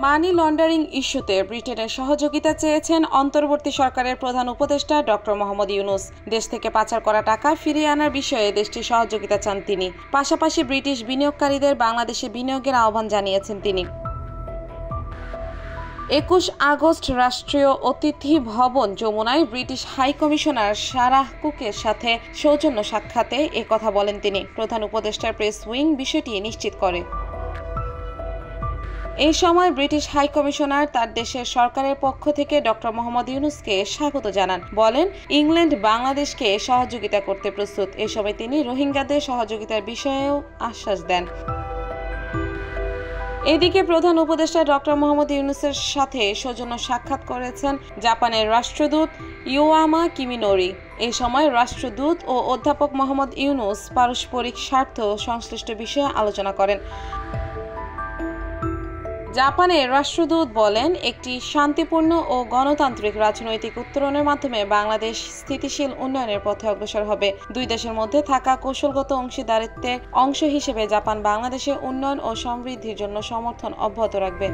Money laundering ইস্যুতে ব্রিটেনের সহযোগিতা চেয়েছেন অন্তর্বর্তী সরকারের প্রধান উপদেষ্টা ডক্টর মোহাম্মদ ইউনূস। দেশ থেকে পাচার করা টাকা ফিরিয়ে আনার বিষয়ে দেশটির সহযোগিতা চান তিনি। পাশাপাশি ব্রিটিশ বিনিয়োগকারীদের বাংলাদেশে বিনিয়োগের আহ্বান জানিয়েছেন তিনি। ২১ আগস্ট রাষ্ট্রীয় অতিথি ভবন যমুনায় ব্রিটিশ হাই কমিশনার সারাহ কুকের সাথে সৌজন্য সাক্ষাতে কথা বলেন তিনি। প্রধান উপদেষ্টার প্রেস উইং বিষয়টি নিশ্চিত করে। এই সময় ব্রিটিশ হাই কমিশনার তার দেশের সরকারের পক্ষ থেকে ডক্টর মোহাম্মদ ইউনূসকে স্বাগত জানান, বলেন ইংল্যান্ড বাংলাদেশকে সহযোগিতা করতে প্রস্তুত। এ সময় তিনি রোহিঙ্গাদের সহযোগিতার বিষয়েও আশ্বাস দেন। এদিকে প্রধান উপদেষ্টা ডক্টর মোহাম্মদ ইউনূসের সাথে সৌজন্য সাক্ষাৎ করেছেন জাপানের রাষ্ট্রদূত ইওয়ামা কিমিনোরি। এই সময় রাষ্ট্রদূত ও অধ্যাপক মোহাম্মদ ইউনূস পারস্পরিক স্বার্থ সংশ্লিষ্ট বিষয়ে আলোচনা করেন। জাপানের রাষ্ট্রদূত বলেন, একটি শান্তিপূর্ণ ও গণতান্ত্রিক রাজনৈতিক উত্তরণের মাধ্যমে বাংলাদেশ স্থিতিশীল উন্নয়নের পথে অগ্রসর হবে। দুই দেশের মধ্যে থাকা কৌশলগত অংশীদারিত্বের অংশ হিসেবে জাপান বাংলাদেশের উন্নয়ন ও সমৃদ্ধির জন্য সমর্থন অব্যাহত রাখবে।